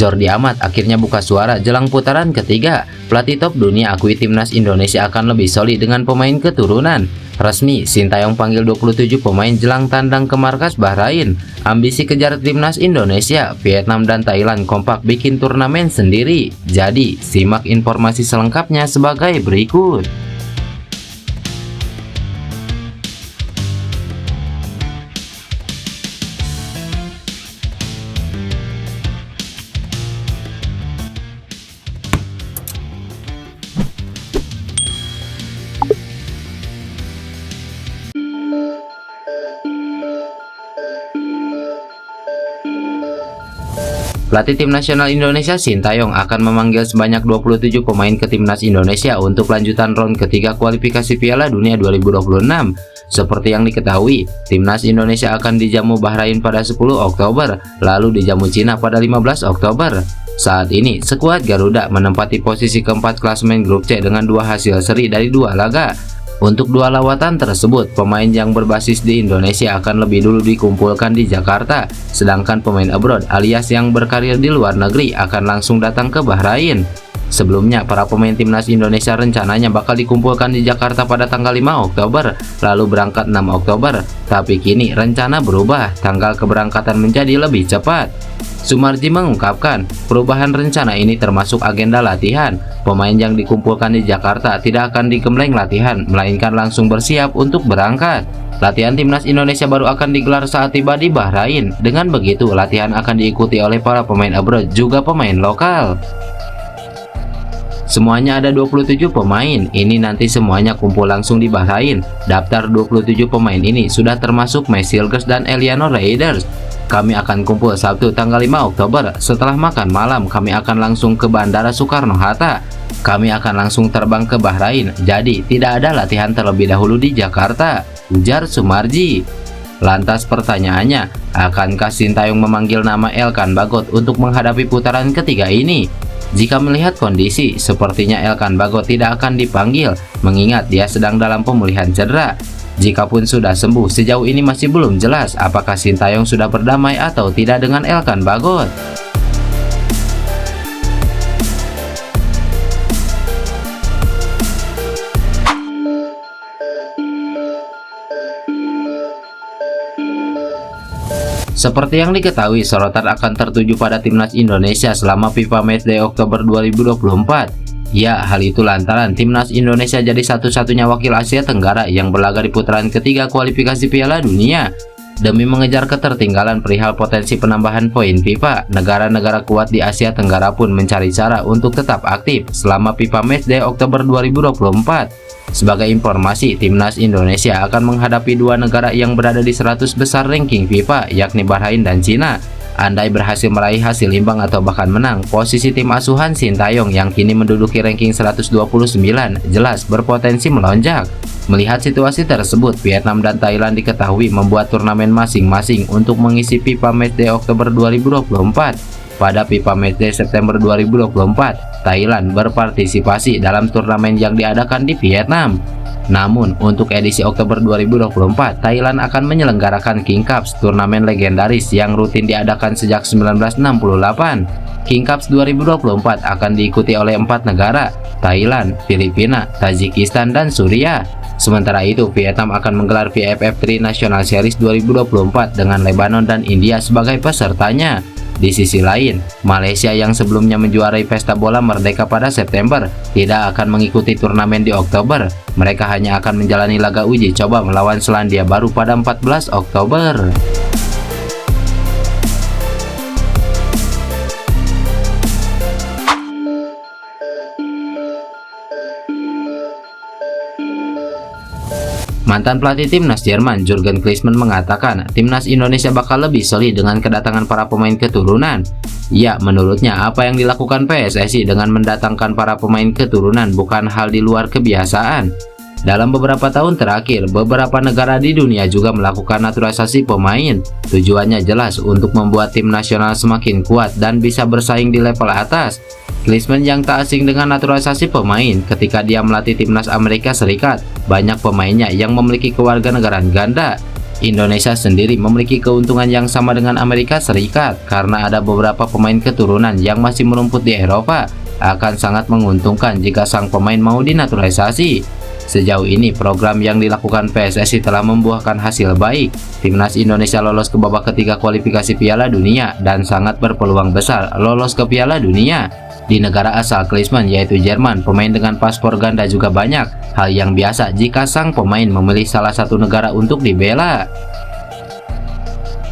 Jordi Amat akhirnya buka suara jelang putaran ketiga. Pelatih top dunia akui timnas Indonesia akan lebih solid dengan pemain keturunan. Resmi, Sintayong panggil 27 pemain jelang tandang ke markas Bahrain. Ambisi kejar timnas Indonesia, Vietnam dan Thailand kompak bikin turnamen sendiri. Jadi, simak informasi selengkapnya sebagai berikut. Pelatih tim nasional Indonesia Sintayong akan memanggil sebanyak 27 pemain ke timnas Indonesia untuk lanjutan round ketiga kualifikasi Piala Dunia 2026. Seperti yang diketahui, timnas Indonesia akan dijamu Bahrain pada 10 Oktober, lalu dijamu Cina pada 15 Oktober. Saat ini, skuad Garuda menempati posisi keempat klasemen grup C dengan 2 hasil seri dari 2 laga. Untuk 2 lawatan tersebut, pemain yang berbasis di Indonesia akan lebih dulu dikumpulkan di Jakarta, sedangkan pemain abroad alias yang berkarir di luar negeri akan langsung datang ke Bahrain. Sebelumnya, para pemain timnas Indonesia rencananya bakal dikumpulkan di Jakarta pada tanggal 5 Oktober, lalu berangkat 6 Oktober. Tapi kini rencana berubah, tanggal keberangkatan menjadi lebih cepat. Sumarji mengungkapkan, perubahan rencana ini termasuk agenda latihan. Pemain yang dikumpulkan di Jakarta tidak akan digembleng latihan, melainkan langsung bersiap untuk berangkat. Latihan timnas Indonesia baru akan digelar saat tiba di Bahrain. Dengan begitu, latihan akan diikuti oleh para pemain abroad juga pemain lokal. Semuanya ada 27 pemain, ini nanti semuanya kumpul langsung di Bahrain. Daftar 27 pemain ini sudah termasuk Messilgers dan Eliano Raiders. Kami akan kumpul Sabtu tanggal 5 Oktober. Setelah makan malam, kami akan langsung ke Bandara Soekarno-Hatta. Kami akan langsung terbang ke Bahrain, jadi tidak ada latihan terlebih dahulu di Jakarta, ujar Sumarji. Lantas pertanyaannya, akankah Sintayong memanggil nama Elkan Bagot untuk menghadapi putaran ketiga ini? Jika melihat kondisi, sepertinya Elkan Bagot tidak akan dipanggil, mengingat dia sedang dalam pemulihan cedera. Jikapun sudah sembuh, sejauh ini masih belum jelas apakah Sintayong sudah berdamai atau tidak dengan Elkan Bagot. Seperti yang diketahui, sorotan akan tertuju pada timnas Indonesia selama FIFA Matchday Oktober 2024. Ya, hal itu lantaran timnas Indonesia jadi satu-satunya wakil Asia Tenggara yang berlaga di putaran ketiga kualifikasi Piala Dunia. Demi mengejar ketertinggalan perihal potensi penambahan poin FIFA, negara-negara kuat di Asia Tenggara pun mencari cara untuk tetap aktif selama FIFA Matchday Oktober 2024. Sebagai informasi, timnas Indonesia akan menghadapi 2 negara yang berada di 100 besar ranking FIFA, yakni Bahrain dan Cina. Andai berhasil meraih hasil imbang atau bahkan menang, posisi tim asuhan Sintayong yang kini menduduki ranking 129 jelas berpotensi melonjak. Melihat situasi tersebut, Vietnam dan Thailand diketahui membuat turnamen masing-masing untuk mengisi FIFA Matchday Oktober 2024. Pada FIFA Matchday September 2024, Thailand berpartisipasi dalam turnamen yang diadakan di Vietnam. Namun, untuk edisi Oktober 2024, Thailand akan menyelenggarakan King Cups, turnamen legendaris yang rutin diadakan sejak 1968. King Cups 2024 akan diikuti oleh 4 negara, Thailand, Filipina, Tajikistan, dan Suriah. Sementara itu, Vietnam akan menggelar VFF Tri-National Series 2024 dengan Lebanon dan India sebagai pesertanya. Di sisi lain, Malaysia yang sebelumnya menjuarai Pesta Bola Merdeka pada September tidak akan mengikuti turnamen di Oktober. Mereka hanya akan menjalani laga uji coba melawan Selandia Baru pada 14 Oktober. Mantan pelatih timnas Jerman Jurgen Klinsmann mengatakan timnas Indonesia bakal lebih solid dengan kedatangan para pemain keturunan. Ya, menurutnya apa yang dilakukan PSSI dengan mendatangkan para pemain keturunan bukan hal di luar kebiasaan. Dalam beberapa tahun terakhir, beberapa negara di dunia juga melakukan naturalisasi pemain. Tujuannya jelas untuk membuat tim nasional semakin kuat dan bisa bersaing di level atas. Klinsmann yang tak asing dengan naturalisasi pemain ketika dia melatih timnas Amerika Serikat. Banyak pemainnya yang memiliki kewarganegaraan ganda. Indonesia sendiri memiliki keuntungan yang sama dengan Amerika Serikat karena ada beberapa pemain keturunan yang masih merumput di Eropa. Akan sangat menguntungkan jika sang pemain mau dinaturalisasi. Sejauh ini program yang dilakukan PSSI telah membuahkan hasil baik. Timnas Indonesia lolos ke babak ketiga kualifikasi Piala Dunia dan sangat berpeluang besar lolos ke Piala Dunia. Di negara asal Klinsmann yaitu Jerman, pemain dengan paspor ganda juga banyak. Hal yang biasa jika sang pemain memilih salah satu negara untuk dibela.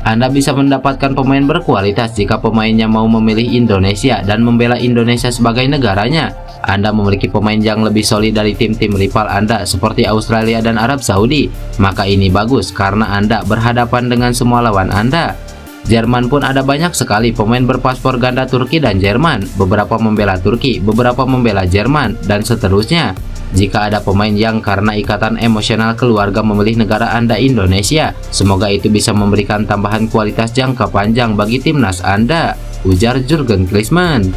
Anda bisa mendapatkan pemain berkualitas jika pemainnya mau memilih Indonesia dan membela Indonesia sebagai negaranya. Anda memiliki pemain yang lebih solid dari tim-tim rival Anda seperti Australia dan Arab Saudi, maka ini bagus karena Anda berhadapan dengan semua lawan Anda. Jerman pun ada banyak sekali pemain berpaspor ganda Turki dan Jerman, beberapa membela Turki, beberapa membela Jerman, dan seterusnya. Jika ada pemain yang karena ikatan emosional keluarga memilih negara Anda Indonesia, semoga itu bisa memberikan tambahan kualitas jangka panjang bagi timnas Anda, ujar Jurgen Klinsmann.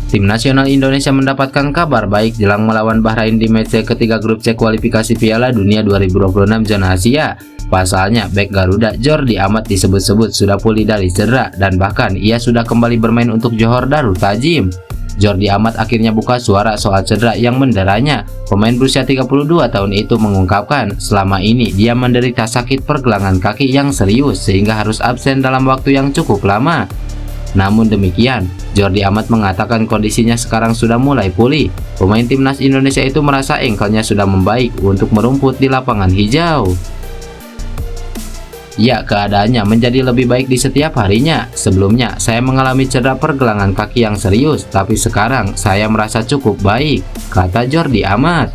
Tim nasional Indonesia mendapatkan kabar baik jelang melawan Bahrain di match ketiga grup C kualifikasi Piala Dunia 2026 zona Asia. Pasalnya, bek Garuda Jordi Amat disebut-sebut sudah pulih dari cedera dan bahkan ia sudah kembali bermain untuk Johor Darul Ta'zim. Jordi Amat akhirnya buka suara soal cedera yang menderanya. Pemain berusia 32 tahun itu mengungkapkan selama ini dia menderita sakit pergelangan kaki yang serius sehingga harus absen dalam waktu yang cukup lama. Namun demikian, Jordi Amat mengatakan kondisinya sekarang sudah mulai pulih. Pemain timnas Indonesia itu merasa engkelnya sudah membaik untuk merumput di lapangan hijau. Ya, keadaannya menjadi lebih baik di setiap harinya. Sebelumnya, saya mengalami cedera pergelangan kaki yang serius, tapi sekarang saya merasa cukup baik, kata Jordi Amat.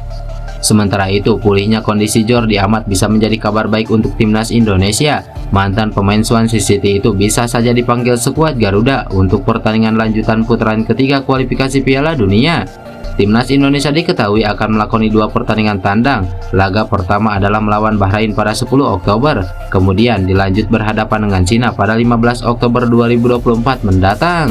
Sementara itu, pulihnya kondisi Jordi Amat bisa menjadi kabar baik untuk timnas Indonesia. Mantan pemain Swansea City itu bisa saja dipanggil skuad Garuda untuk pertandingan lanjutan putaran ketiga kualifikasi Piala Dunia. Timnas Indonesia diketahui akan melakoni 2 pertandingan tandang. Laga pertama adalah melawan Bahrain pada 10 Oktober, kemudian dilanjut berhadapan dengan Cina pada 15 Oktober 2024 mendatang.